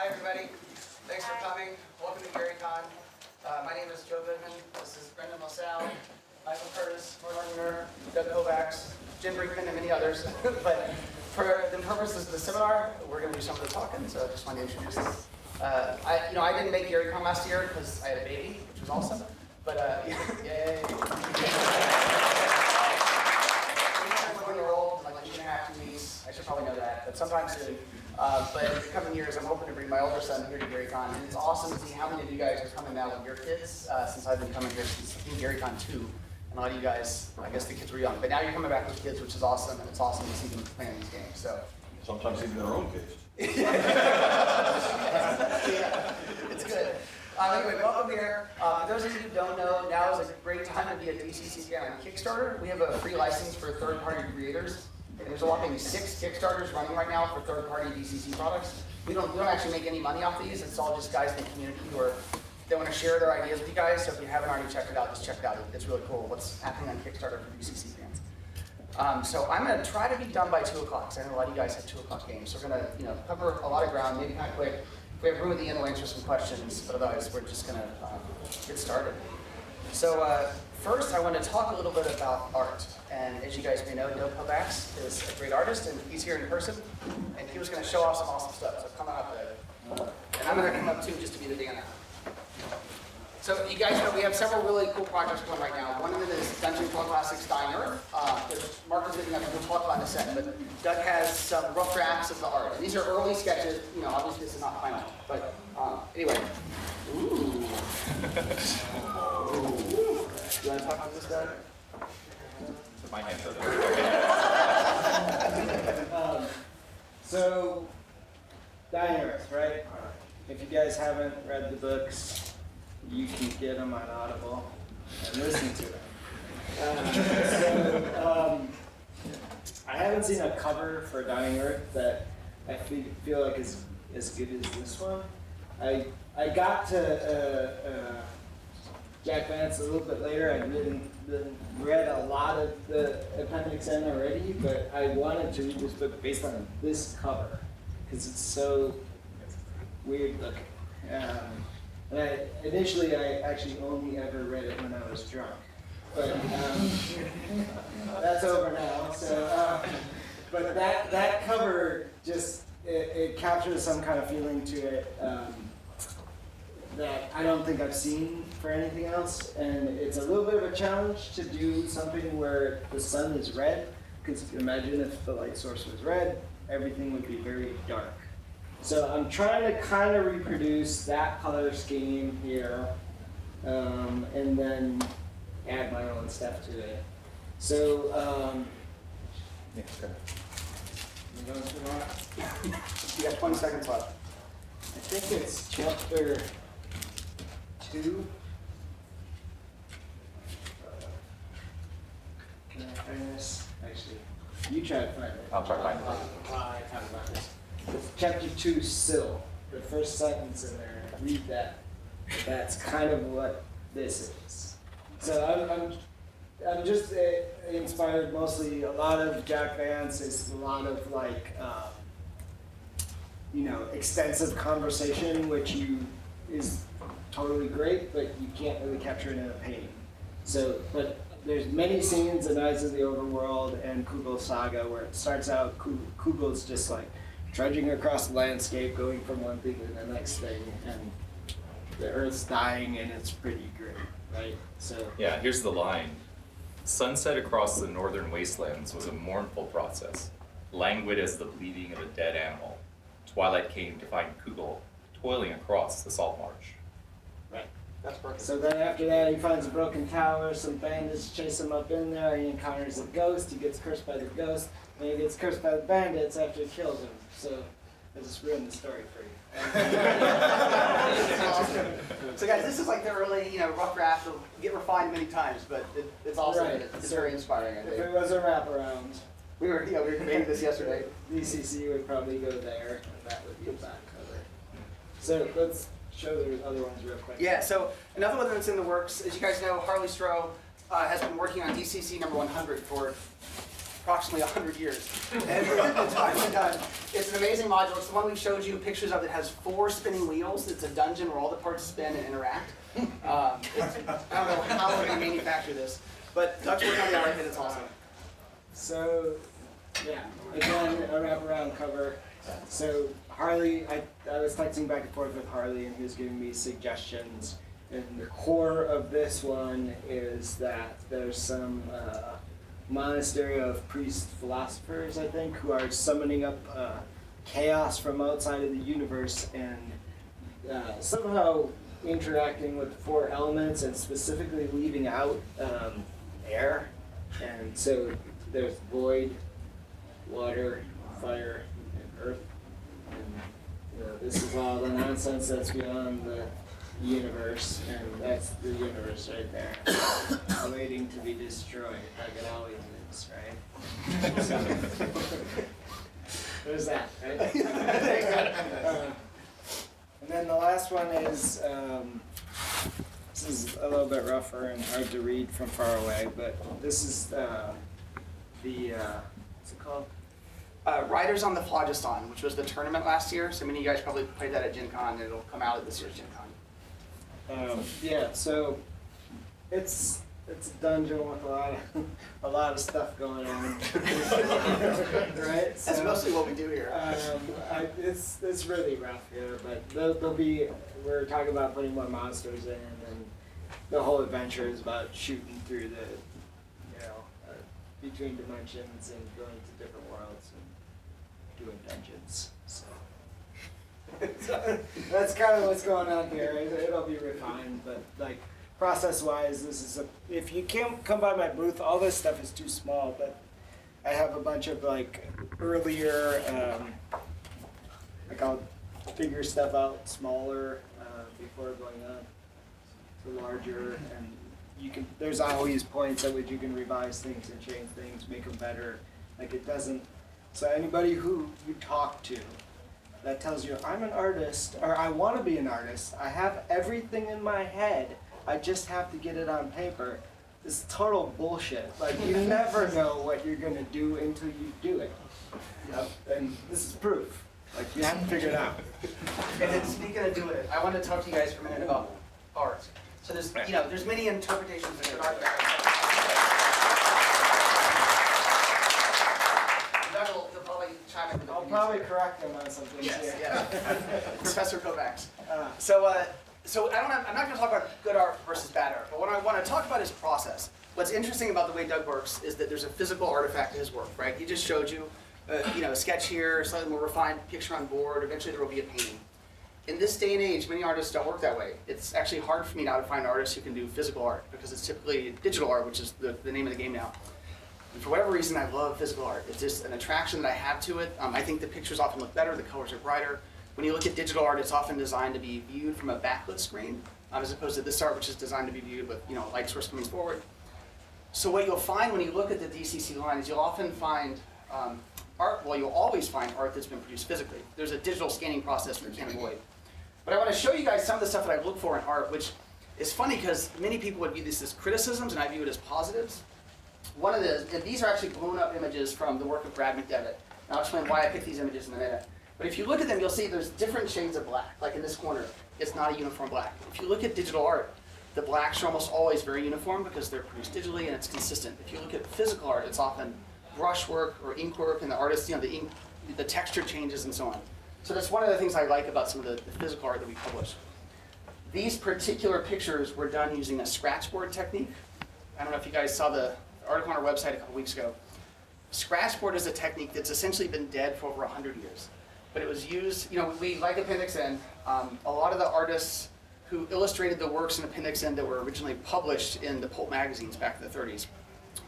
Hi, everybody. Thanks for coming. Welcome to GaryCon. My name is Joe Goodman. This is Brendan LaSalle, Michael Curtis, Mark Gardner, Doug Kovacs, Jim Brinkman, and many others. But for the purposes of the seminar, we're going to do some of the talking, so I just want to introduce this. I didn't make GaryCon last year because I had a baby, which was awesome. But yay! Like 2.5 weeks. I should probably know that, but sometime soon. But in the coming years, I'm hoping to bring my older son here to GaryCon, and it's awesome to see how many of you guys are coming now with your kids, since I've been coming here since I think GaryCon 2. And a lot of you guys, I guess the kids were young, but now you're coming back with kids, which is awesome, and it's awesome to see them playing these games. So sometimes even their own kids. Yeah, it's good. Anyway, welcome here. For those of you who don't know, now is a great time to be a DCC fan on Kickstarter. We have a free license for third-party creators. And there's a lot, maybe 6 Kickstarters running right now for third-party DCC products. We don't actually make any money off these. It's all just guys in the community who are, they want to share their ideas with you guys. So if you haven't already checked it out, just check it out. It's really cool what's happening on Kickstarter for DCC fans. So I'm going to try to be done by 2 o'clock. I know a lot of you guys have 2 o'clock games. So we're going to cover a lot of ground, maybe kind of quick. If we have room at the end, we'll answer some questions. But otherwise, we're just going to get started. So first, I want to talk a little bit about art. And as you guys may know, Doug Kovacs is a great artist, and he's here in person. And he was going to show off some awesome stuff. So come on up, Doug. And I'm going to come up too, just to be the Dana. So you guys know we have several really cool projects going right now. One of them is Dungeon Crawl Classics Dying Earth, which Mark is getting up and we'll talk about in a second. But Doug has some rough drafts of the art. And these are early sketches. Obviously this is not final. But anyway. Ooh. You want to talk about this, Doug? My hands are there. So, Dying Earth, right? If you guys haven't read the books, you can get them on Audible and listen to them. I haven't seen a cover for Dying Earth that I feel like is as good as this one. I got to Jack Vance a little bit later. I didn't read a lot of the Appendix N already, but I wanted to read this book based on this cover because it's so weird looking. And initially, I actually only ever read it when I was drunk, but that's over now. So, but that cover just it captures some kind of feeling to it. That I don't think I've seen for anything else, and it's a little bit of a challenge to do something where the sun is red, because imagine if the light source was red, everything would be very dark. So I'm trying to kind of reproduce that color scheme here, and then add my own stuff to it. So, You got 20 seconds left. I think it's chapter 2. Can I find this? Actually, you try to find it. I'll try to find it. I found it. It's chapter 2, Sill. The first sentence in there. Read that. That's kind of what this is. So I'm just inspired mostly. A lot of Jack Vance is a lot of like extensive conversation, which is totally great, but you can't really capture it in a painting. So, but there's many scenes in Eyes of the Overworld and Kugel's Saga where it starts out, Kugel's just like trudging across the landscape, going from one thing to the next thing, and the Earth's dying, and it's pretty great, right? So yeah, here's the line. Sunset across the northern wastelands was a mournful process, languid as the bleeding of a dead animal. Twilight came to find Kugel toiling across the salt marsh. right. That's perfect. So then after that, he finds a broken tower, some bandits chase him up in there, he encounters a ghost, he gets cursed by the ghost, and he gets cursed by the bandits after it kills him. So I just ruined the story for you. Awesome. So guys, this is like the early, rough draft. It'll get refined many times, but it's awesome. Right. It's very inspiring, I If think. it was a wraparound, We were debating this yesterday. DCC would probably go there, and that would be a back cover. So let's show the other ones real quick. Yeah, so another one that's in the works, as you guys know, Harley Stroh has been working on DCC number 100 for approximately 100 years. And it's finally done. It's an amazing module. It's the one we showed you pictures of. It has 4 spinning wheels. It's a dungeon where all the parts spin and interact. I don't know how we're going to manufacture this, but Doug's working on the art and it's awesome. So, yeah, again, a wraparound cover. So Harley, I was texting back and forth with Harley, and he was giving me suggestions. And the core of this one is that there's some monastery of priest philosophers, I think, who are summoning up chaos from outside of the universe and somehow interacting with the 4 elements and specifically leaving out air. And so there's void, water, fire, and earth. And this is all the nonsense that's beyond the universe, and that's the universe right there, waiting to be destroyed, like it always is, right? So, there's that, right? And then the last one is, this is a little bit rougher and hard to read from far away, but this is what's it called? Riders on the Phlogiston, which was the tournament last year. So many of you guys probably played that at Gen Con, and it'll come out at this year's Gen Con. Yeah, so it's a dungeon with a lot of stuff going on, right? That's mostly what we do here. It's really rough here, but there'll be, we're talking about putting more monsters in, and the whole adventure is about shooting through the, between dimensions and going to different worlds and doing dungeons. So. That's kind of what's going on here. It'll be refined, but like process-wise, this is if you can't come by my booth, all this stuff is too small. But I have a bunch of like earlier, like I'll figure stuff out smaller before going on to larger, and you can. There's always points at which you can revise things and change things, make them better. Like it doesn't. So anybody who you talk to that tells you, I'm an artist, or I want to be an artist, I have everything in my head, I just have to get it on paper. It's total bullshit. Like, you never know what you're going to do until you do it. Yep. And this is proof. Like, you have to figure it out. And then speaking of doing it, I want to talk to you guys for a minute about art. So there's, there's many interpretations of good art. You'll probably chime in with I'll probably correct them on something. Yes, yeah. Professor Kovacs. So I'm not going to talk about good art versus bad art, but what I want to talk about is process. What's interesting about the way Doug works is that there's a physical artifact to his work, right? He just showed you, a sketch here, slightly more refined picture on board. Eventually there will be a painting. In this day and age, many artists don't work that way. It's actually hard for me now to find artists who can do physical art because it's typically digital art, which is the name of the game now. And for whatever reason, I love physical art. It's just an attraction that I have to it. I think the pictures often look better, the colors are brighter. When you look at digital art, it's often designed to be viewed from a backlit screen, as opposed to this art, which is designed to be viewed with light source coming forward. So what you'll find when you look at the DCC line is you'll often find art, well, you'll always find art that's been produced physically. There's a digital scanning process you can't avoid. But I want to show you guys some of the stuff that I look for in art, which is funny because many people would view this as criticisms, and I view it as positives. One of and these are actually blown up images from the work of Brad McDevitt. And I'll explain why I picked these images in a minute. But if you look at them, you'll see there's different shades of black. Like in this corner, it's not a uniform black. If you look at digital art, the blacks are almost always very uniform because they're produced digitally and it's consistent. If you look at physical art, it's often brushwork or ink work, and the artist, the texture changes and so on. So that's one of the things I like about some of the physical art that we publish. These particular pictures were done using a scratchboard technique. I don't know if you guys saw the article on our website a couple weeks ago. Scratchboard is a technique that's essentially been dead for over 100 years. But it was used, we like Appendix N. A lot of the artists who illustrated the works in Appendix N that were originally published in the pulp magazines back in the 30s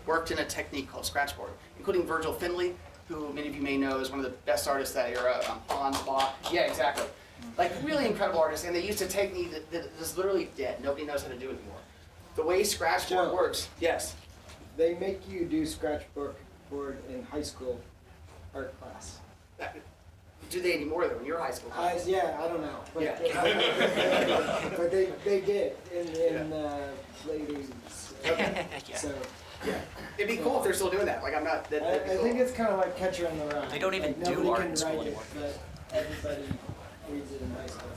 worked in a technique called scratchboard, including Virgil Finlay, who many of you may know is one of the best artists that era, Hans Bach. Yeah, exactly. Like really incredible artists, and they used a technique that is literally dead. Nobody knows how to do it anymore. The way scratchboard works, yes. They make you do scratchboard in high school art class. Do they anymore though in your high school class? Yeah, I don't know. But, but they did in late 80s. Okay. So Yeah. It'd be cool if they're still doing that. Like, I'm not. I That'd be cool. think it's kind of like Catcher in the Rye. They don't even Like, do nobody art can in school write it, anymore. but everybody reads it in high school.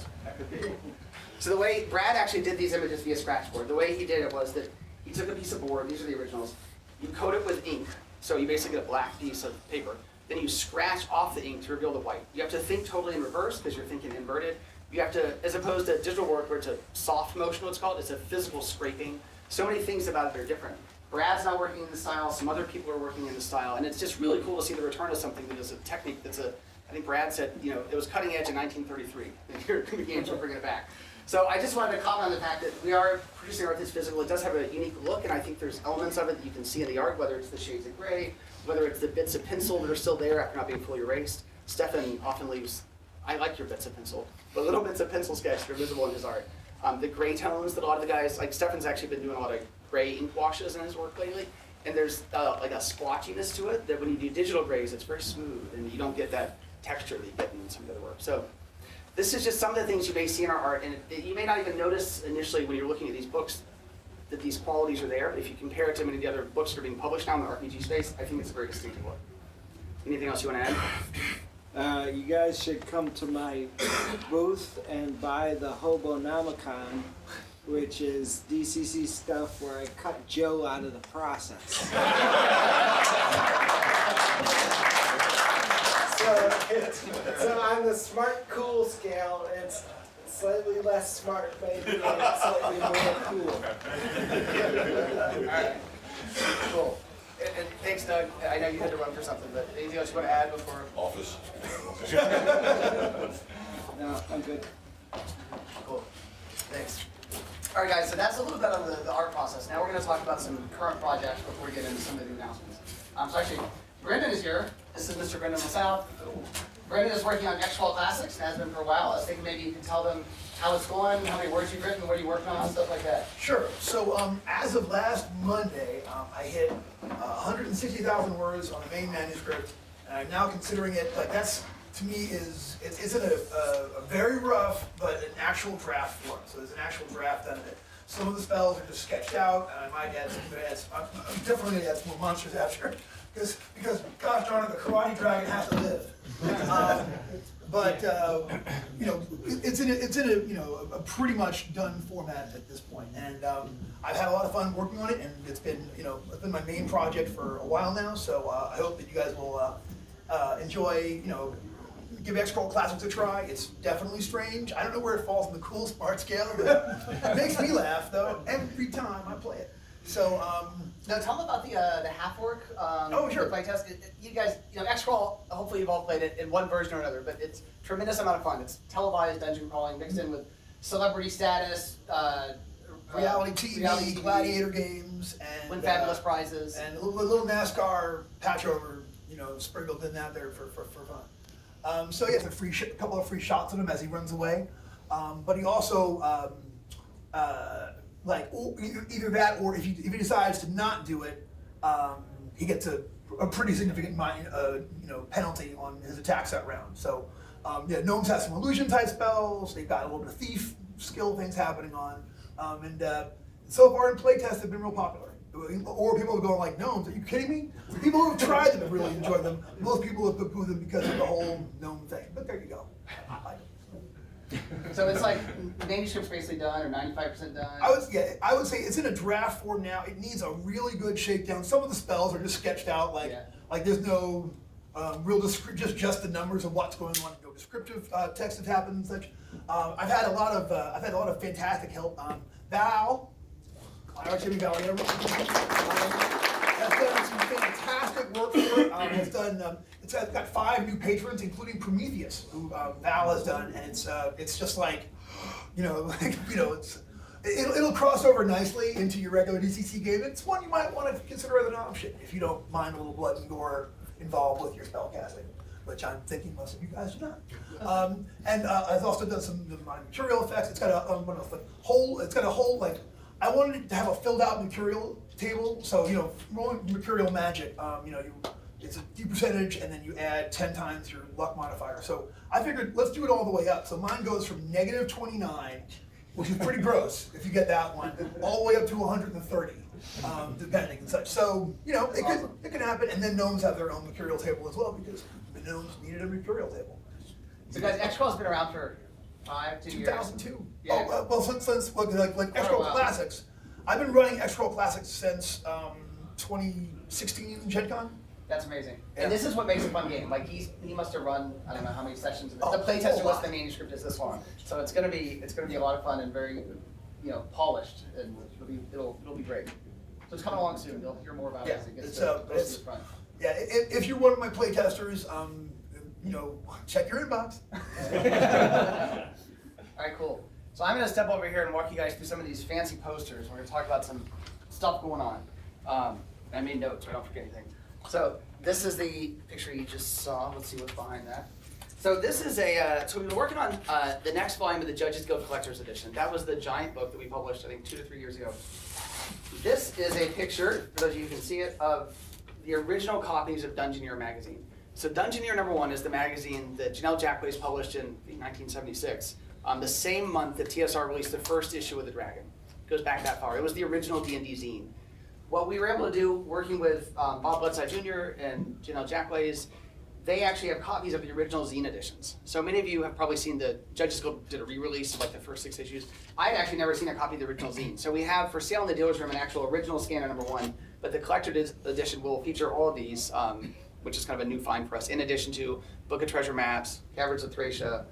So the way Brad actually did these images via scratchboard, the way he did it was that he took a piece of board, these are the originals, you coat it with ink, so you basically get a black piece of paper, then you scratch off the ink to reveal the white. You have to think totally in reverse because you're thinking inverted. You have to, as opposed to digital work where it's a soft motion, what's called, it's a physical scraping. So many things about it are different. Brad's not working in the style, some other people are working in the style, and it's just really cool to see the return of something that is a technique that's I think Brad said, it was cutting edge in 1933, and here the games are bringing it back. So I just wanted to comment on the fact that we are producing art that's physical. It does have a unique look, and I think there's elements of it that you can see in the art, whether it's the shades of gray, whether it's the bits of pencil that are still there after not being fully erased. Stefan often leaves, I like your bits of pencil, but little bits of pencil sketch that are visible in his art. The gray tones that a lot of the guys, like Stefan's actually been doing a lot of gray ink washes in his work lately, and there's like a splotchiness to it that when you do digital grays, it's very smooth, and you don't get that texture that you get in some of the other work. So this is just some of the things you may see in our art, and you may not even notice initially when you're looking at these books that these qualities are there. If you compare it to many of the other books that are being published now in the RPG space, I think it's a very distinctive look. Anything else you want to add? You guys should come to my booth and buy the Hobonomicon, which is DCC stuff where I cut Joe out of the process. So on the smart cool scale, it's slightly less smart, maybe, and slightly more cool. All right. Cool. And thanks, Doug. I know you had to run for something, but anything else you want to add before? Office. No, I'm good. Cool. Thanks. All right, guys, so that's a little bit of the art process. Now we're going to talk about some current projects before we get into some of the announcements. So actually, Brendan is here. This is Mr. Brendan LaSalle. Brendan is working on X-Wall Classics and has been for a while. I was thinking maybe you can tell them how it's going, how many words you've written, what are you working on, stuff like that. Sure. So as of last Monday, I hit 160,000 words on the main manuscript, and I'm now considering it like that's to me it's in a very rough but an actual draft form. So there's an actual draft done of it. Some of the spells are just sketched out, and I might add some. I'm definitely gonna add some more monsters after, because gosh darn it, the karate dragon has to live. But it's in a pretty much done format at this point, and I've had a lot of fun working on it, and it's been my main project for a while now. So I hope that you guys will enjoy give X-Scroll Classics a try. It's definitely strange. I don't know where it falls on the cool smart scale, but it makes me laugh though every time I play it. So now tell them about the half work. Oh, sure. The playtest. You guys, X-Scroll. Hopefully you've all played it in one version or another, but it's a tremendous amount of fun. It's televised dungeon crawling mixed in with celebrity status, reality TV, reality gladiator games, and win fabulous prizes, and a little NASCAR patch over, sprinkled in that there for fun. So he has a couple of free shots of him as he runs away, but he also either that or if he decides to not do it, he gets a pretty significant penalty on his attacks that round. So gnomes have some illusion type spells. They've got a little bit of thief skill things happening on, and so far in playtests they've been real popular. Or people are going like, gnomes, are you kidding me? People who have tried them have really enjoyed them. Most people have poo-pooed them because of the whole gnome thing. But there you go. I like it. So it's like manuscript's basically done or 95% done. I would say it's in a draft form now. It needs a really good shakedown. Some of the spells are just sketched out, like there's no real just the numbers of what's going on. No descriptive text that happens. Such. I've had a lot of fantastic help. Val. Jimmy Valier has done some fantastic work for it. It's got 5 new patrons, including Prometheus, who Val has done, and it's just like, it'll cross over nicely into your regular DCC game. It's one you might want to consider as an option if you don't mind a little blood and gore involved with your spell casting, which I'm thinking most of you guys do not. And I've also done some material effects. It's got a whole I wanted it to have a filled out material table, so rolling material magic, it's a D percentage and then you add 10 times your luck modifier. So I figured let's do it all the way up. So mine goes from -29, which is pretty gross if you get that one, all the way up to 130. depending and such. So, you know, it could happen, and then gnomes have their own mercurial table as well, because the gnomes needed a mercurial table. So guys, Xcrawl's been around for 2 years. 2002. Yeah. Oh, well, since like Quite a Xcrawl while. Classics, I've been running Xcrawl Classics since 2016 Gen Con. That's amazing. Yeah. And this is what makes a fun game. Like he must have run, I don't know how many sessions. Oh, The playtester a list, lot. the manuscript is this long. So it's gonna be a lot of fun and very, you know, polished, and it'll be great. So it's coming along soon. You'll hear more about it as it gets closer to the front. Yeah, if you're one of my playtesters, you know, check your inbox. All right, cool. So I'm gonna step over here and walk you guys through some of these fancy posters. We're gonna talk about some stuff going on. I made notes so I don't forget anything. So this is the picture you just saw. Let's see what's behind that. So this is so we've been working on the next volume of the Judges Guild Collector's Edition. That was the giant book that we published, I think, 2 to 3 years ago. This is a picture, for those of you who can see it, of the original copies of Dungeoneer magazine. So Dungeoneer #1 is the magazine that Janelle Jacquays published in 1976, the same month that TSR released the first issue of The Dragon. It goes back that far. It was the original D&D zine. What we were able to do, working with Bob Bloodside Jr. and Janelle Jacquays, they actually have copies of the original zine editions. So many of you have probably seen the Judges Guild did a re-release of like the first 6 issues. I'd actually never seen a copy of the original zine. So we have for sale in the dealer's room an actual original scanner #1, but the collector edition will feature all of these, which is kind of a new find for us, in addition to Book of Treasure Maps, Caverns of Thracia,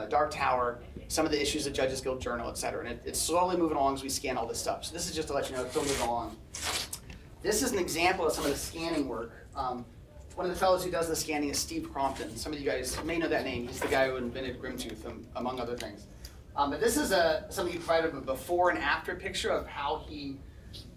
Dark Tower, some of the issues of Judges Guild Journal, etc. And it's slowly moving along as we scan all this stuff. So this is just to let you know it's still moving along. This is an example of some of the scanning work. One of the fellows who does the scanning is Steve Crompton. Some of you guys may know that name. He's the guy who invented Grimtooth, among other things. But this is something he provided a before and after picture of how he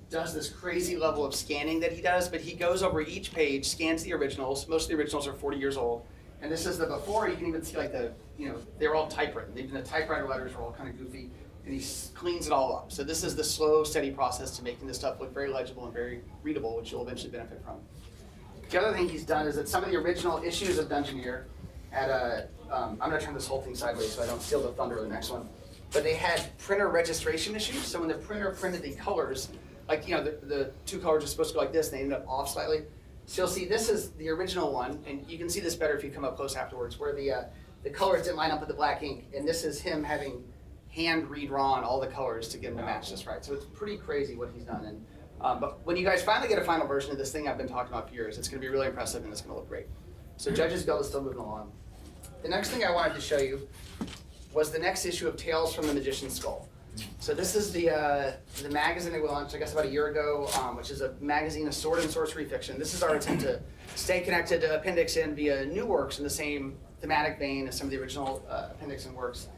does this crazy level of scanning that he does. But he goes over each page, scans the originals. Most of the originals are 40 years old. And this is the before. You can even see like they're all typewritten. Even the typewriter letters are all kind of goofy. And he cleans it all up. So this is the slow, steady process to making this stuff look very legible and very readable, which you'll eventually benefit from. The other thing he's done is that some of the original issues of Dungeoneer had I'm going to turn this whole thing sideways so I don't steal the thunder of the next one. But they had printer registration issues. So when the printer printed the colors, like, the 2 colors are supposed to go like this, and they ended up off slightly. So you'll see this is the original one, and you can see this better if you come up close afterwards, where the colors didn't line up with the black ink. And this is him having hand redrawn all the colors to get them to match this right. So it's pretty crazy what he's done. And but when you guys finally get a final version of this thing I've been talking about for years, it's going to be really impressive and it's going to look great. So Judges Guild is still moving along. The next thing I wanted to show you was the next issue of Tales from the Magician's Skull. So this is the magazine that we launched, I guess, about a year ago, which is a magazine of sword and sorcery fiction. This is our attempt to stay connected to Appendix N via new works in the same thematic vein as some of the original Appendix N works.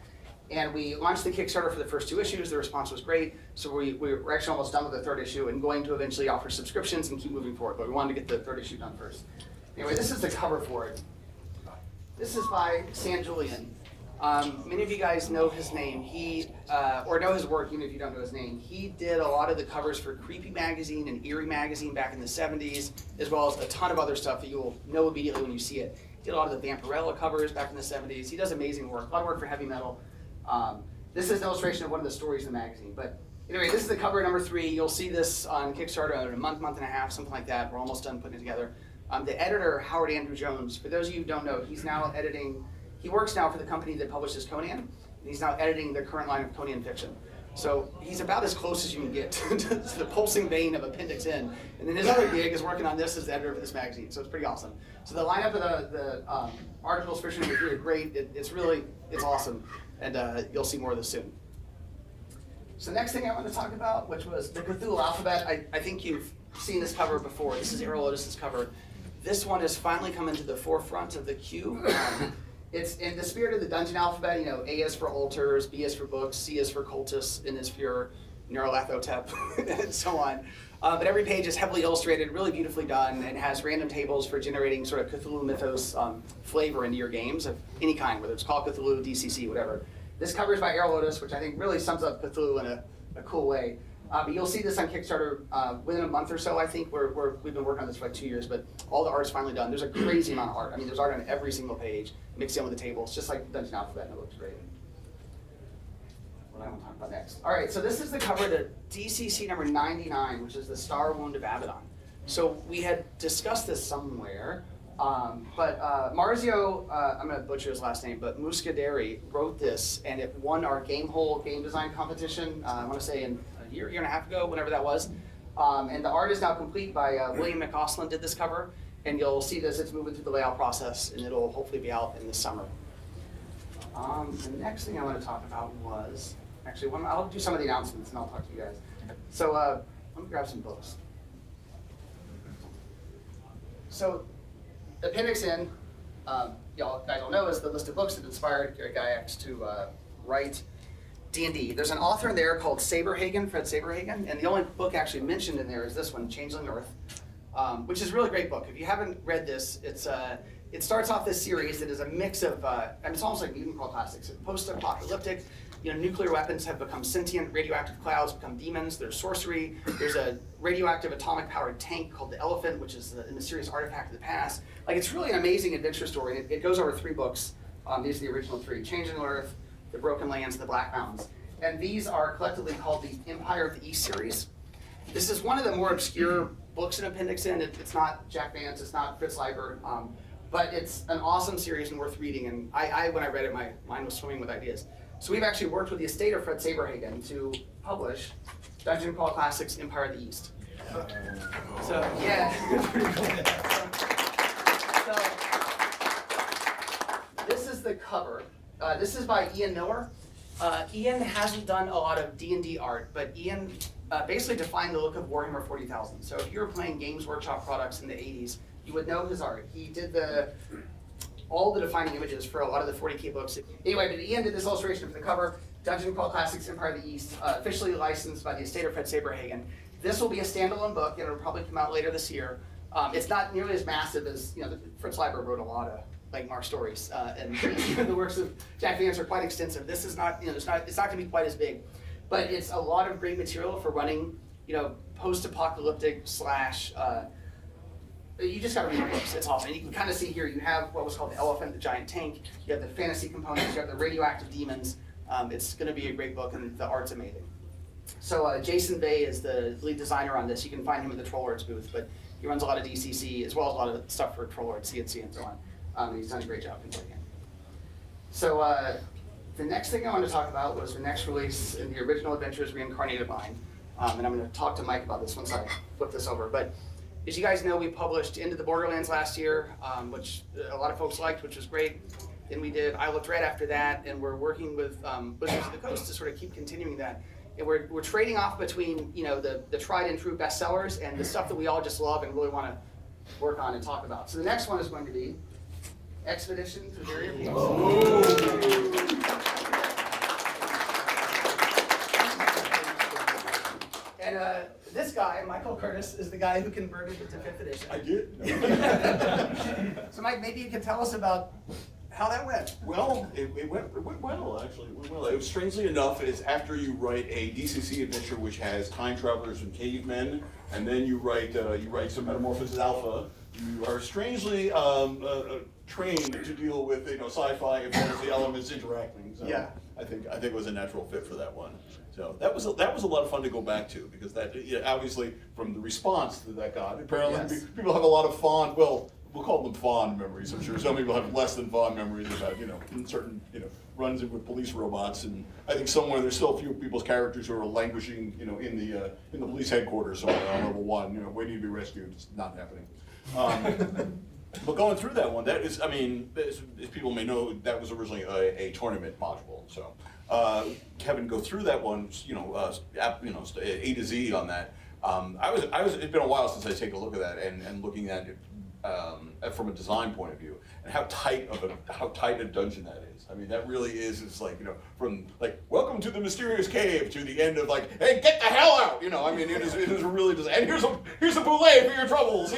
And we launched the Kickstarter for the first 2 issues. The response was great. So we're actually almost done with the 3rd issue and going to eventually offer subscriptions and keep moving forward. But we wanted to get the 3rd issue done first. Anyway, this is the cover for it. This is by San Julian. Many of you guys know his name. Or know his work, even if you don't know his name. He did a lot of the covers for Creepy Magazine and Eerie Magazine back in the 70s, as well as a ton of other stuff that you'll know immediately when you see it. He did a lot of the Vampirella covers back in the 70s. He does amazing work, a lot of work for heavy metal. This is an illustration of one of the stories in the magazine. But anyway, this is the cover #3. You'll see this on Kickstarter in a month and a half, something like that. We're almost done putting it together. The editor, Howard Andrew Jones, for those of you who don't know, he's now editing, he works now for the company that publishes Conan, and he's now editing the current line of Conan fiction. So he's about as close as you can get to the pulsing vein of Appendix N. And then his other gig is working on this as the editor for this magazine, so it's pretty awesome. So the lineup of the articles for sure is really great. It's awesome. And you'll see more of this soon. So the next thing I want to talk about, which was the Cthulhu alphabet. I think you've seen this cover before. This is Errol Otis's cover. This one has finally come into the forefront of the queue. It's in the spirit of the dungeon alphabet. A is for altars, B is for books, C is for cultists, N is for Nyarlathotep, and so on. But every page is heavily illustrated, really beautifully done, and has random tables for generating sort of Cthulhu mythos flavor into your games of any kind, whether it's Call of Cthulhu, DCC, whatever. This cover is by Errol Otis, which I think really sums up Cthulhu in a cool way. But you'll see this on Kickstarter within a month or so, I think. We've been working on this for like 2 years, but all the art's finally done. There's a crazy amount of art. I mean, there's art on every single page, mixed in with the tables, just like Dungeon Alphabet, and it looks great. what I want to talk about next. All right, so this is the cover to DCC number 99, which is the Star Wound of Abaddon. So we had discussed this somewhere, but Marzio, I'm going to butcher his last name, but Muscaderi wrote this, and it won our game design competition, I want to say in a year and a half ago, whenever that was. And the art is now complete by William McCausland did this cover, and you'll see this, it's moving through the layout process, and it'll hopefully be out in the summer. The next thing I want to talk about was, actually, I'll do some of the announcements and I'll talk to you guys. So let me grab some books. So Appendix N, y'all guys will know, is the list of books that inspired Gary Gygax to write D&D. There's an author in there called Saberhagen, Fred Saberhagen, and the only book actually mentioned in there is this one, Changeling Earth, which is a really great book. If you haven't read this, it starts off this series that is a mix of, it's almost like mutant cult classics. It's post-apocalyptic, nuclear weapons have become sentient, radioactive clouds become demons, there's sorcery, there's a radioactive atomic-powered tank called the Elephant, which is a mysterious artifact of the past. Like, it's really an amazing adventure story. It goes over 3 books. These are the original 3, Changing Earth, The Broken Lands, and The Black Mountains. And these are collectively called the Empire of the East series. This is one of the more obscure books in Appendix N. It's not Jack Vance, it's not Fritz Leiber, but it's an awesome series and worth reading, and when I read it, my mind was swimming with ideas. So we've actually worked with the estate of Fred Saberhagen to publish Dungeon Crawl Classics Empire of the East. So, yeah. So, this is the cover. This is by Ian Miller. Ian hasn't done a lot of D&D art, but Ian basically defined the look of Warhammer 40,000. So if you were playing Games Workshop products in the 80s, you would know his art. He did all the defining images for a lot of the 40K books. Anyway, but Ian did this illustration for the cover, Dungeon Crawl Classics Empire of the East, officially licensed by the estate of Fred Saberhagen. This will be a standalone book, and it'll probably come out later this year. It's not nearly as massive as, Fritz Leiber wrote a lot of Langmar stories, and the works of Jack Vance are quite extensive. This is not, it's not going to be quite as big, but it's a lot of great material for running, post-apocalyptic / you just got to read the books. It's awesome. And you can kind of see here, you have what was called the Elephant, the giant tank. You have the fantasy components. You have the radioactive demons. It's going to be a great book, and the art's amazing. So Jason Bay is the lead designer on this. You can find him at the Troll Arts booth, but he runs a lot of DCC as well as a lot of stuff for Troll Arts, CNC, and so on. He's done a great job controlling it. So the next thing I want to talk about was the next release in the original Adventures Reincarnated line. And I'm going to talk to Mike about this once I flip this over. But as you guys know, we published Into the Borderlands last year, which a lot of folks liked, which was great. Then we did I Looked Red after that, and we're working with Wizards of the Coast to sort of keep continuing that. And we're trading off between the tried and true bestsellers and the stuff that we all just love and really want to work on and talk about. So the next one is going to be Expedition Through Barrier Peaks. And this guy, Michael Curtis, is the guy who converted it to 5th edition. I did. So Mike, maybe you can tell us about how that went. Well, it went well, actually. It went well. It was, strangely enough, is after you write a DCC adventure which has time travelers and cavemen, and then you write some Metamorphosis Alpha, you are strangely trained to deal with sci-fi and fantasy elements interacting. So Yeah. I think it was a natural fit for that one. So that was a lot of fun to go back to, because that obviously from the response that got, apparently Yes. people have a lot of fond, well, we'll call them fond memories. I'm sure some people have less than fond memories about certain runs with police robots, and I think somewhere there's still a few people's characters who are languishing in the police headquarters somewhere on level 1, waiting to be rescued. It's not happening. But going through that one, that is, as people may know, that was originally a tournament module. So Kevin, go through that one, A to Z on that. It's been a while since I take a look at that and looking at it from a design point of view, and how tight a dungeon that is. I mean, that really is. It's like from like welcome to the mysterious cave to the end of like, hey, get the hell out. It is really just. And here's a boulet for your troubles.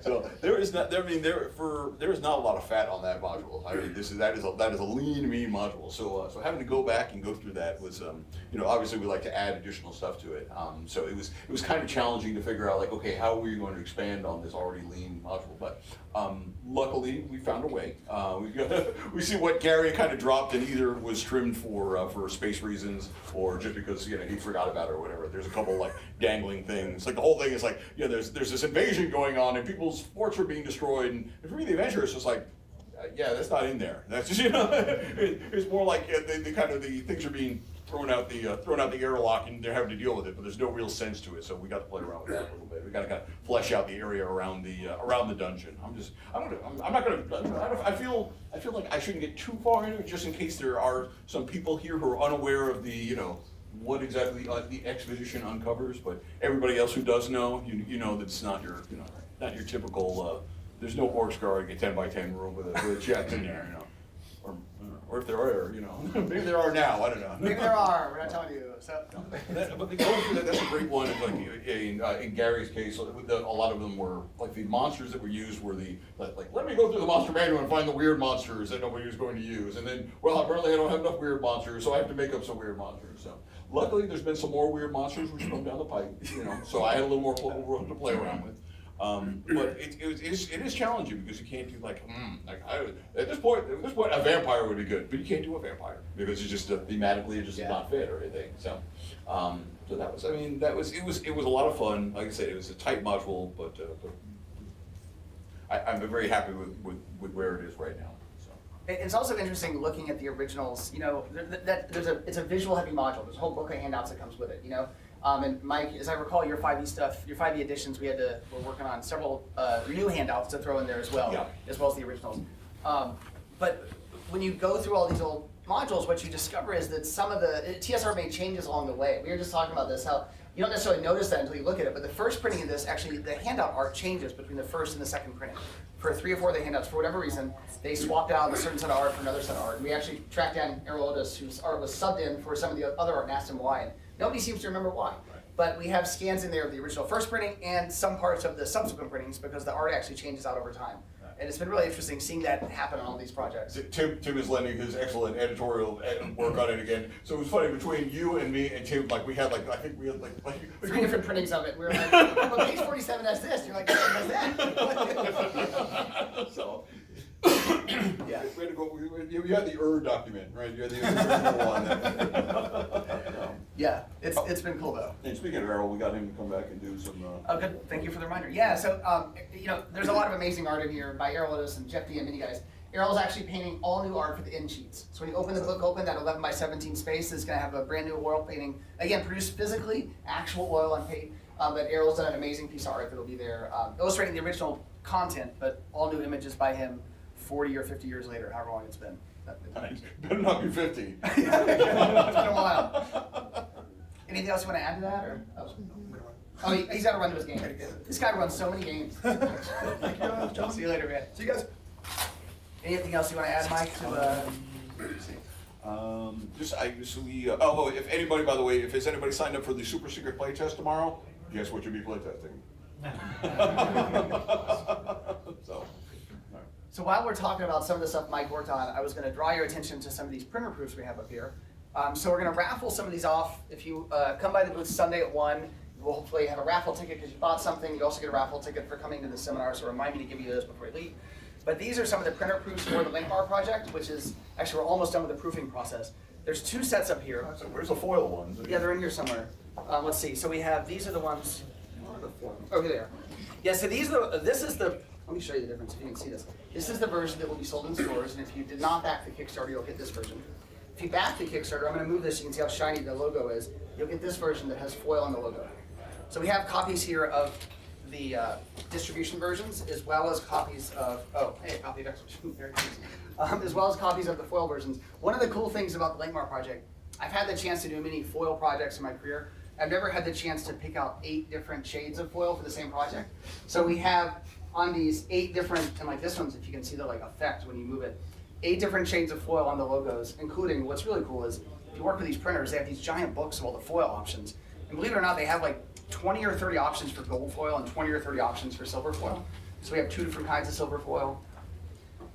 So is not. I mean, there is not a lot of fat on that module. I mean, that is a lean, mean module. So having to go back and go through that was, obviously we like to add additional stuff to it. So it was kind of challenging to figure out, like, okay, how are we going to expand on this already lean module? But luckily we found a way. We see what Gary kind of dropped and either was trimmed for space reasons or just because he forgot about it or whatever. There's a couple like dangling things. Like the whole thing is like, there's this invasion going on and people's forts are being destroyed. And for me, the adventure is just like, that's not in there. That's just it's more like the things are being thrown out the airlock and they're having to deal with it, but there's no real sense to it. So we got to play around with that a little bit. We got to kind of flesh out the area around the dungeon. I feel like I shouldn't get too far into it, just in case there are some people here who are unaware of the what exactly the expedition uncovers. But everybody else who does know, you know that it's not your typical. There's no orcs guarding a 10x10 room with a jet in there, or if there are, maybe there are now. I don't know. Maybe there are. We're not telling you. So. But the going through that's a great one. It's like in Gary's case, a lot of them were like the monsters that were used were let me go through the monster manual and find the weird monsters that nobody was going to use, and then apparently I don't have enough weird monsters, so I have to make up some weird monsters. So luckily there's been some more weird monsters which come down the pipe, so I had a little more to play around with. But it is challenging because you can't do at this point a vampire would be good, but you can't do a vampire because it's just thematically it just is not fit or anything. So it was a lot of fun. Like I said, it was a tight module, but I'm very happy with where it is right now. So. It's also interesting looking at the originals. It's a visual heavy module. There's a whole book of handouts that comes with it. And Mike, as I recall, your 5e stuff, your 5e editions, we're working on several new handouts to throw in there as well, as well as the originals. But when you go through all these old modules, what you discover is that some of the TSR made changes along the way. We were just talking about this, how you don't necessarily notice that until you look at it, but the first printing of this, actually, the handout art changes between the first and the second printing. For 3 or 4 of the handouts, for whatever reason, they swapped out a certain set of art for another set of art. And we actually tracked down Erlotus, whose art was subbed in for some of the other art and asked him why. And nobody seems to remember why. But we have scans in there of the original first printing and some parts of the subsequent printings because the art actually changes out over time. And it's been really interesting seeing that happen on all these projects. Tim is lending his excellent editorial work on it again. So it was funny between you and me and Tim. Like we had 3 different printings of it. We were like, well, page 47 has this. You're like, this one has that. So. Yeah, we had to go. You had the document, right? You had the original one. Yeah, it's been cool though. And speaking of Errol, we got him to come back and do some. Oh, good. Thank you for the reminder. Yeah, so there's a lot of amazing art in here by Erlotus and Jeff D and many guys. Errol's actually painting all new art for the end sheets. So when you open the book, that 11x17 space is going to have a brand new oil painting. Again, produced physically, actual oil on paint. But Errol's done an amazing piece of art that'll be there, illustrating the original content, but all new images by him. 40 or 50 years later, however long it's been. Better not be 50. It's been a while. Anything else you want to add to that? Or? Oh, he's got to run to his game. This guy runs so many games. Thank you, John. See you later, man. See you guys. Anything else you want to add, Mike? If anybody, by the way, if there's anybody signed up for the super secret playtest tomorrow, guess what you'll be playtesting. So while we're talking about some of the stuff Mike worked on, I was going to draw your attention to some of these printer proofs we have up here. So we're going to raffle some of these off. If you come by the booth Sunday at 1, we'll hopefully have a raffle ticket because you bought something. You also get a raffle ticket for coming to the seminar, so remind me to give you those before you leave. But these are some of the printer proofs for the Linkbar project, which is, actually we're almost done with the proofing process. There's 2 sets up here. So where's the foil ones? Yeah, they're in here somewhere. Let's see. So we have, these are the ones, over there. Yeah, so this is the, let me show you the difference if you can see this. This is the version that will be sold in stores, and if you did not back the Kickstarter, you'll get this version. If you back the Kickstarter, I'm going to move this so you can see how shiny the logo is. You'll get this version that has foil on the logo. So we have copies here of the distribution versions, as well as copies of, copy of exhibition, as well as copies of the foil versions. One of the cool things about the Linkbar project, I've had the chance to do many foil projects in my career. I've never had the chance to pick out 8 different shades of foil for the same project. So we have on these 8 different, and like this one's, if you can see the effect when you move it, 8 different shades of foil on the logos, including, what's really cool is, if you work with these printers, they have these giant books of all the foil options. And believe it or not, they have 20 or 30 options for gold foil and 20 or 30 options for silver foil. So we have 2 different kinds of silver foil.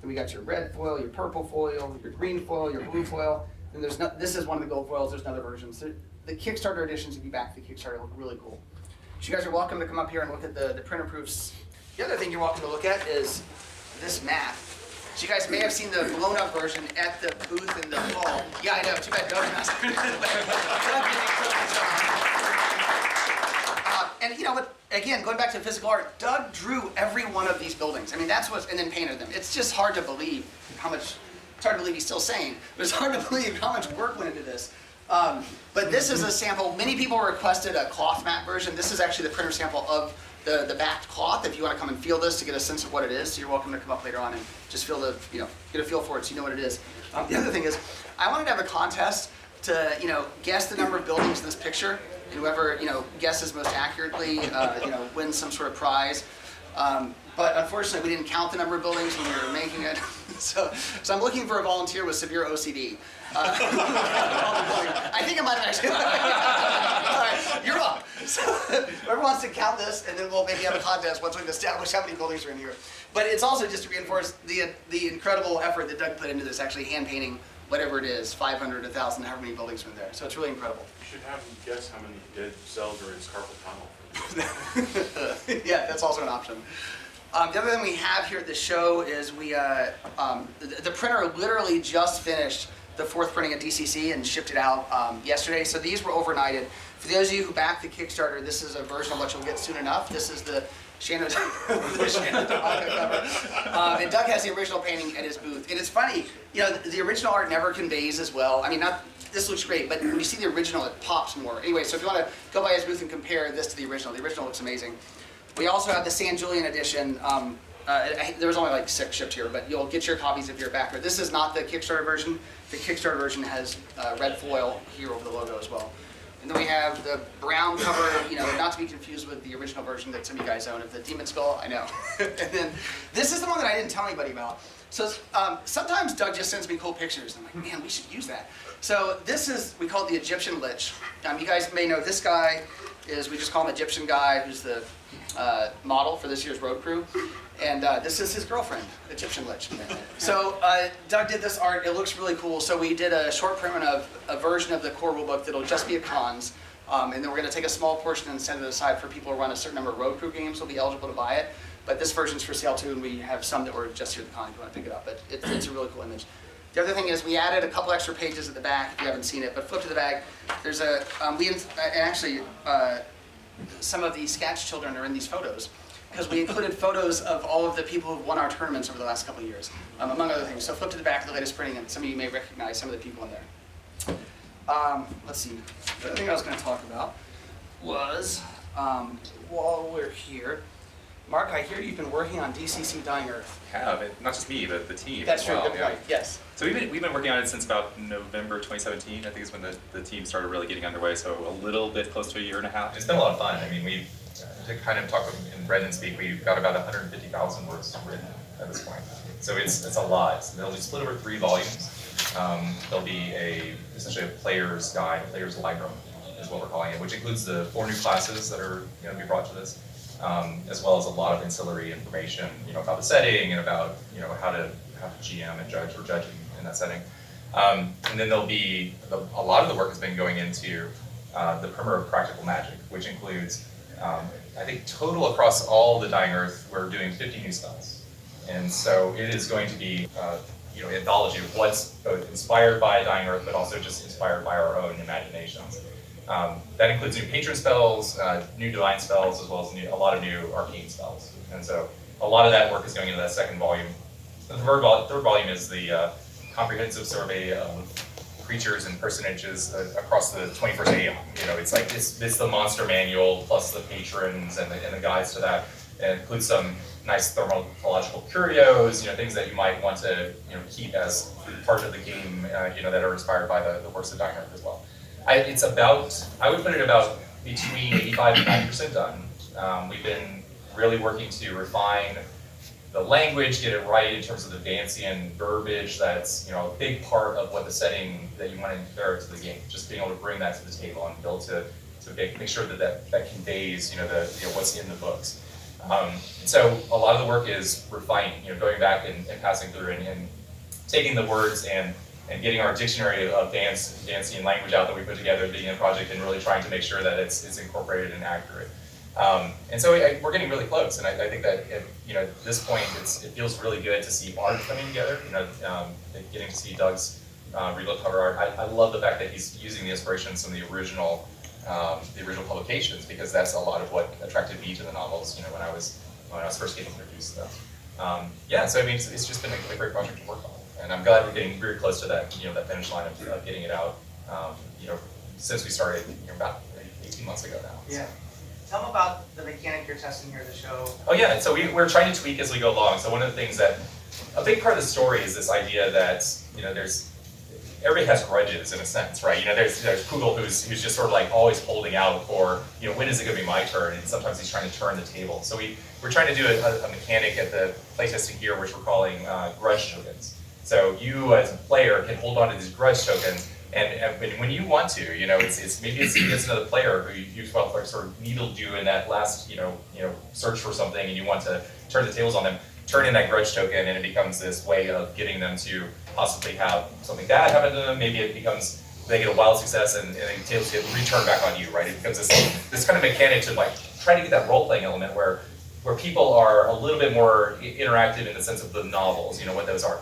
Then we got your red foil, your purple foil, your green foil, your blue foil. And this is one of the gold foils, there's another version. So the Kickstarter editions, if you back the Kickstarter, look really cool. So you guys are welcome to come up here and look at the printer proofs. The other thing you're welcome to look at is this map. So you guys may have seen the blown up version at the booth in the fall. Yeah, I know, too bad Doug's not. And you know what, again, going back to physical art, Doug drew every one of these buildings. I mean, that's what, and then painted them. It's just hard to believe how much, it's hard to believe he's still sane, but it's hard to believe how much work went into this. But this is a sample. Many people requested a cloth mat version. This is actually the printer sample of the backed cloth. If you want to come and feel this to get a sense of what it is, so you're welcome to come up later on and just feel the, get a feel for it so you know what it is. The other thing is, I wanted to have a contest to, guess the number of buildings in this picture. And whoever, guesses most accurately, wins some sort of prize. But unfortunately, we didn't count the number of buildings when we were making it. So I'm looking for a volunteer with severe OCD. I think I might have actually. All right, you're up. So whoever wants to count this, and then we'll maybe have a contest once we've established how many buildings are in here. But it's also just to reinforce the incredible effort that Doug put into this, actually hand painting whatever it is, 500, 1,000, however many buildings are in there. So it's really incredible. You should have them guess how many dead cells are in his carpal tunnel. Yeah, that's also an option. The other thing we have here at the show is the printer literally just finished the 4th printing at DCC and shipped it out yesterday. So these were overnighted. For those of you who backed the Kickstarter, this is a version of what you'll get soon enough. This is the Shannon cover. And Doug has the original painting at his booth. And it's funny, the original art never conveys as well. I mean, this looks great, but when you see the original, it pops more. Anyway, so if you want to go by his booth and compare this to the original looks amazing. We also have the San Julian Edition. There was only like 6 shipped here, but you'll get your copies if you're a backer. This is not the Kickstarter version. The Kickstarter version has red foil here over the logo as well. And then we have the brown cover, not to be confused with the original version that some of you guys own of the Demon Skull, I know. And then this is the one that I didn't tell anybody about. So sometimes Doug just sends me cool pictures. I'm like, man, we should use that. So this is, we call it the Egyptian Lich. You guys may know this guy we just call him Egyptian Guy, who's the model for this year's road crew. And this is his girlfriend, Egyptian Lich. So Doug did this art, it looks really cool. So we did a short print of a version of the core rulebook that'll just be a cons. And then we're gonna take a small portion and set it aside for people who run a certain number of road crew games who'll be eligible to buy it. But this version's for sale too, and we have some that were just here at the con if you wanna pick it up. But it's a really cool image. The other thing is we added a couple extra pages at the back if you haven't seen it, but flip to the back. There's some of the Sketch children are in these photos because we included photos of all of the people who've won our tournaments over the last couple of years, among other things. So flip to the back of the latest printing and some of you may recognize some of the people in there. Let's see, the other thing I was going to talk about was, while we're here, Mark, I hear you've been working on DCC Dying Earth. Not just me, the team. That's as true, well, good point, yes. So we've been working on it since about November 2017. I think is when the team started really getting underway. So a little bit close to a year and a half. It's been a lot of fun. I mean, to kind of talk in Brendan speak, we've got about 150,000 words written at this point. So it's a lot. So they'll be split over 3 volumes. There'll be essentially a player's guide, a player's library is what we're calling it, which includes the 4 new classes that are going to be brought to this. As well as a lot of ancillary information, about the setting and about, how to GM and judge or judging in that setting. And then there'll be, a lot of the work has been going into the Primer of Practical Magic, which includes, I think total across all the Dying Earth, we're doing 50 new spells. And so it is going to be, an anthology of what's both inspired by Dying Earth, but also just inspired by our own imaginations. That includes new patron spells, new divine spells, as well as a lot of new arcane spells. And so a lot of that work is going into that 2nd volume. The 3rd volume is the comprehensive survey of creatures and personages across the 21st aeon. It's the monster manual plus the patrons and the guides to that. And it includes some nice thermological curios, things that you might want to keep as part of the game, that are inspired by the works of Dying Earth as well. I would put it about between 85 and 90% done. We've been really working to refine the language, get it right in terms of the Vancian verbiage. That's a big part of what the setting that you want to inherit to the game. Just being able to bring that to the table and be able to make sure that conveys what's in the books. So a lot of the work is refining, going back and passing through and taking the words and getting our dictionary of dancing and language out that we put together at the beginning of the project and really trying to make sure that it's incorporated and accurate. And so we're getting really close, and I think that at this point it feels really good to see art coming together. Getting to see Doug's relook cover art. I love the fact that he's using the inspirations from the original publications, because that's a lot of what attracted me to the novels. When I was first getting introduced to them. Yeah, so I mean it's just been a great project to work on, and I'm glad we're getting very close to that that finish line of getting it out. Since we started about 18 months ago now. Yeah. Tell them about the mechanic you're testing here to show. Oh yeah, so we're trying to tweak as we go along. So one of the things that, a big part of the story is this idea that, everybody has grudges in a sense, right? There's Kugel who's just sort of like always holding out for, when is it gonna be my turn? And sometimes he's trying to turn the table. So we're trying to do a mechanic at the playtesting here, which we're calling grudge tokens. So you as a player can hold on to these grudge tokens, and when you want to, maybe it's another player who you felt like sort of needled you in that last, search for something, and you want to turn the tables on them, turn in that grudge token, and it becomes this way of getting them to possibly have something bad happen to them. Maybe it becomes, they get a wild success and the tables get returned back on you, right? It becomes this kind of mechanic to like try to get that role-playing element where people are a little bit more interactive in the sense of the novels, what those are.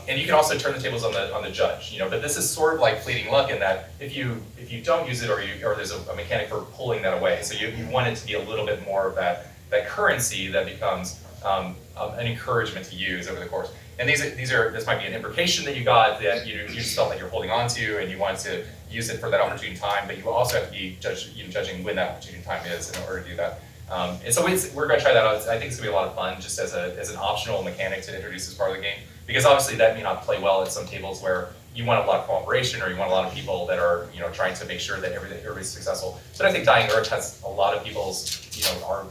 And you can also turn the tables on the judge, but this is sort of like fleeting luck in that if you don't use it or there's a mechanic for pulling that away. So you want it to be a little bit more of that currency that becomes an encouragement to use over the course. And this might be an imprecation that you got that you just felt like you're holding on to and you want to use it for that opportune time, but you also have to be judging when that opportune time is in order to do that. And so we're going to try that out. I think it's going to be a lot of fun just as an optional mechanic to introduce as part of the game. Because obviously that may not play well at some tables where you want a lot of cooperation or you want a lot of people that are trying to make sure that everybody's successful. But I think Dying Earth has a lot of people's are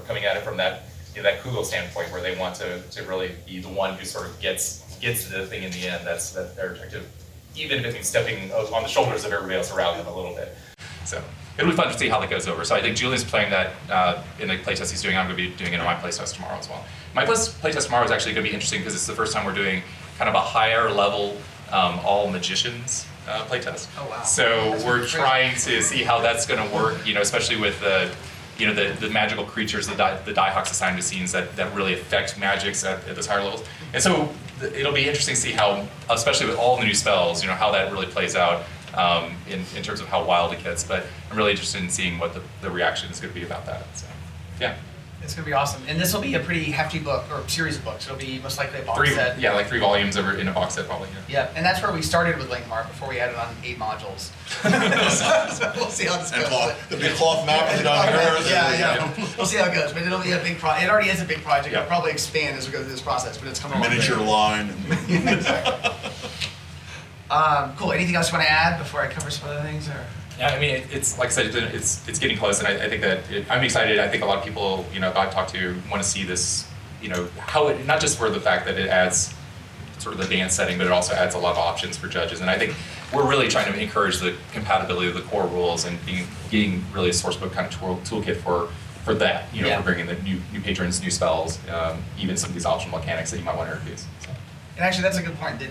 coming at it from that that Kugel standpoint where they want to really be the one who sort of gets the thing in the end. That's their objective, even if it means stepping on the shoulders of everybody else around them a little bit. So it'll be fun to see how that goes over. So I think Julian's playing that in the playtest he's doing. I'm going to be doing it in my playtest tomorrow as well. My playtest tomorrow is actually going to be interesting because it's the first time we're doing kind of a higher level all magicians playtest. Oh wow! So we're trying to see how that's going to work. Especially with the magical creatures, the Diehawks assigned to scenes that really affect magics at those higher levels. And so it'll be interesting to see how, especially with all the new spells, how that really plays out in terms of how wild it gets. But I'm really interested in seeing what the reaction is going to be about that. So, yeah. It's going to be awesome. And this will be a pretty hefty book, or series of books. It'll be most likely a box set. Yeah, like 3 volumes in a box set probably. Yeah, and that's where we started with Link Mark before we added on 8 modules. so we'll see how this goes. The big cloth map is down here. Yeah. We'll see how it goes, but it'll be a big project. It already is a big project. Yeah. It'll probably expand as we go through this process, but it's coming along. Miniature line. Exactly. Cool. Anything else you want to add before I cover some other things? Or? Yeah, I mean, it's like I said, it's getting close, and I think that I'm excited. I think a lot of people, I've talked to, want to see this, how it, not just for the fact that it adds sort of the dance setting, but it also adds a lot of options for judges. And I think we're really trying to encourage the compatibility of the core rules and being really a sourcebook kind of toolkit for that, for bringing the new patrons, new spells, even some of these optional mechanics that you might want to introduce. So. And actually, that's a good point. That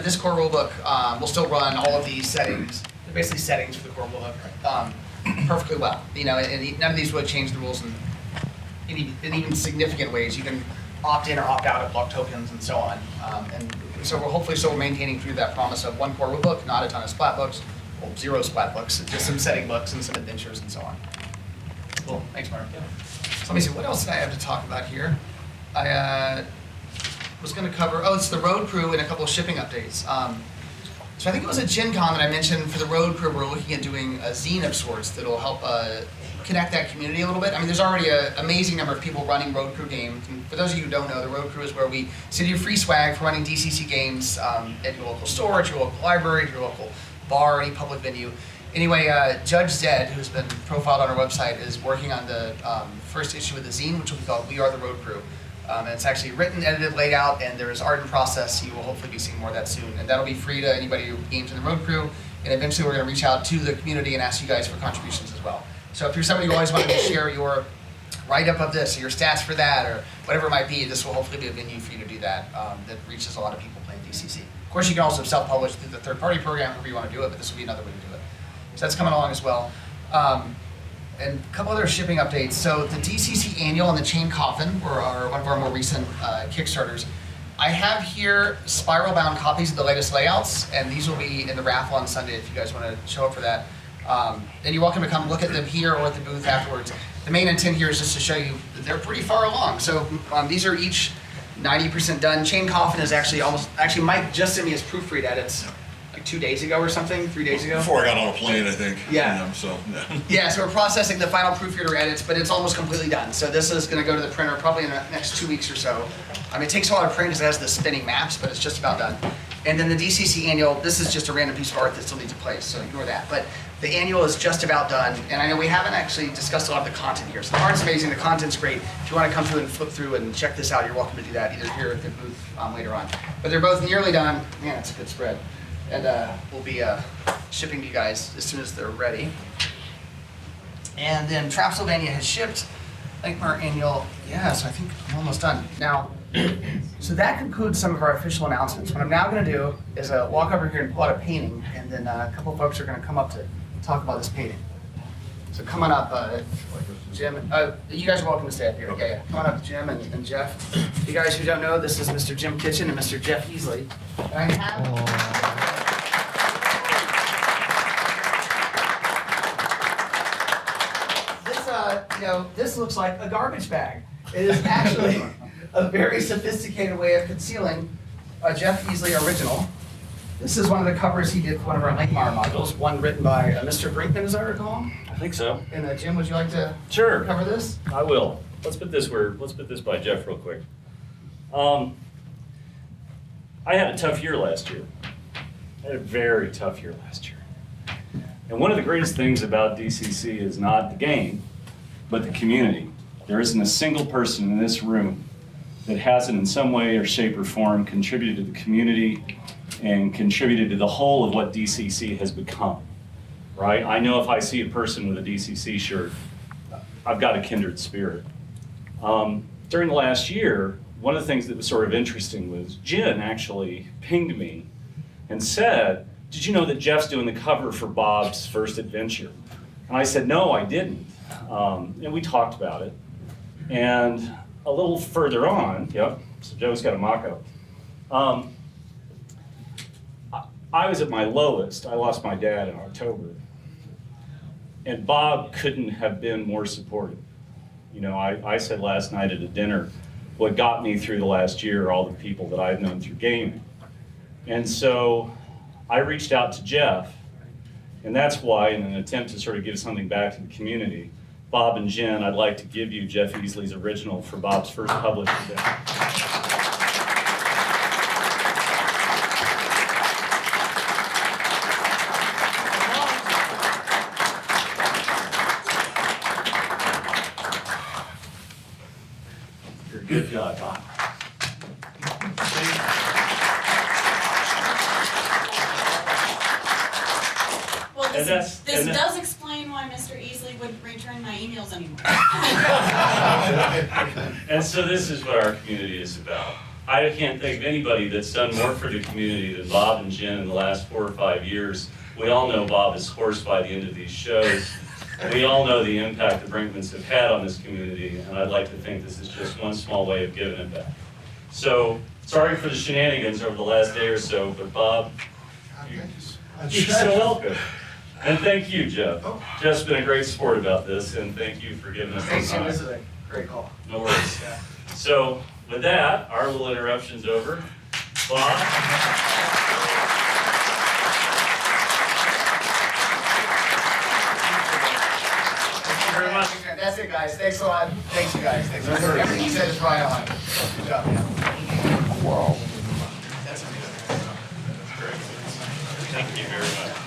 this core rulebook will still run all of these settings. They're basically settings for the core rulebook perfectly well. And none of these would change the rules in even significant ways. You can opt in or opt out of block tokens and so on. And so we're hopefully still maintaining through that promise of 1 core rulebook, not a ton of splat books, well, 0 splat books, just some setting books and some adventures and so on. Cool. Thanks, Mark. So let me see, what else did I have to talk about here? I was going to cover, it's the road crew and a couple of shipping updates. So I think it was at Gen Con that I mentioned for the road crew, we're looking at doing a zine of sorts that'll help connect that community a little bit. I mean, there's already an amazing number of people running road crew games. And for those of you who don't know, the road crew is where we send you free swag for running DCC games at your local store, at your local library, at your local bar, any public venue. Anyway, Judge Zed, who's been profiled on our website, is working on the first issue of the zine, which will be called We Are the Road Crew. And it's actually written, edited, laid out, and there is art in process. You will hopefully be seeing more of that soon. And that'll be free to anybody who games in the road crew. And eventually we're going to reach out to the community and ask you guys for contributions as well. So if you're somebody who always wanted to share your write-up of this, or your stats for that, or whatever it might be, this will hopefully be a venue for you to do that, that reaches a lot of people playing DCC. Of course, you can also self-publish through the third-party program, however you want to do it, but this will be another way to do it. So that's coming along as well. And a couple other shipping updates. So the DCC Annual and the Chain Coffin were one of our more recent Kickstarters. I have here spiral-bound copies of the latest layouts, and these will be in the raffle on Sunday if you guys want to show up for that. And you're welcome to come look at them here or at the booth afterwards. The main intent here is just to show you that they're pretty far along. So these are each 90% done. Chain Coffin is actually Mike just sent me his proofread edits like 2 days ago or something, 3 days ago. Before I got on a plane, I think. Yeah. Yeah. Yeah, so we're processing the final proofreader edits, but it's almost completely done. So this is going to go to the printer probably in the next 2 weeks or so. I mean, it takes a while to print because it has the spinning maps, but it's just about done. And then the DCC Annual, this is just a random piece of art that still needs a place, so ignore that. But the annual is just about done, and I know we haven't actually discussed a lot of the content here. So the art's amazing, the content's great. If you want to come through and flip through and check this out, you're welcome to do that either here at the booth later on. But they're both nearly done. Man, it's a good spread. And we'll be shipping to you guys as soon as they're ready. And then Trapsylvania has shipped. Nightmare Annual, yeah, so I think I'm almost done. Now, so that concludes some of our official announcements. What I'm now going to do is walk over here and pull out a painting, and then a couple of folks are going to come up to talk about this painting. So come on up, Jim. You guys are welcome to stay up here. Okay, yeah. Come on up, Jim and Jeff. You guys who don't know, this is Mr. Jim Kitchen and Mr. Jeff Easley. And I have... this looks like a garbage bag. It is actually a very sophisticated way of concealing a Jeff Easley original. This is one of the covers he did for one of our Lightmar modules, one written by Mr. Brinkman, as I recall. I think so. And Jim, would you like to Sure. cover this? I will. Let's put this by Jeff real quick. I had a tough year last year. I had a very tough year last year. And one of the greatest things about DCC is not the game, but the community. There isn't a single person in this room that hasn't in some way or shape or form contributed to the community and contributed to the whole of what DCC has become, right? I know if I see a person with a DCC shirt, I've got a kindred spirit. During the last year, one of the things that was sort of interesting was Jen actually pinged me and said, "Did you know that Jeff's doing the cover for Bob's first adventure?" And I said, "No, I didn't." And we talked about it. And a little further on, yep, so Joe's got a mock-up. I was at my lowest. I lost my dad in October. And Bob couldn't have been more supportive. You know, I said last night at a dinner, what got me through the last year are all the people that I've known through gaming. And so I reached out to Jeff, and that's why, in an attempt to sort of give something back to the community, Bob and Jen, I'd like to give you Jeff Easley's original for Bob's first published event. You're a good guy, Bob. Well, And this that- does explain why Mr. Easley wouldn't return my emails anymore. And so this is what our community is about. I can't think of anybody that's done more for the community than Bob and Jen in the last 4 or 5 years. We all know Bob is hoarse by the end of these shows. We all know the impact the Brinkmans have had on this community, and I'd like to think this is just one small way of giving it back. So, sorry for the shenanigans over the last day or so, but Bob, you're so welcome. And thank you, Jeff. Jeff's been a great sport about this, and thank you for giving us Thanks, the Jim. time. This is a great call. No worries. So, with that, our little interruption's over. Bob? Thank you very much. That's it, guys. Thanks a lot. Thanks, you guys. Thanks. Everything you said is right on. Good job, man. Thank you very much.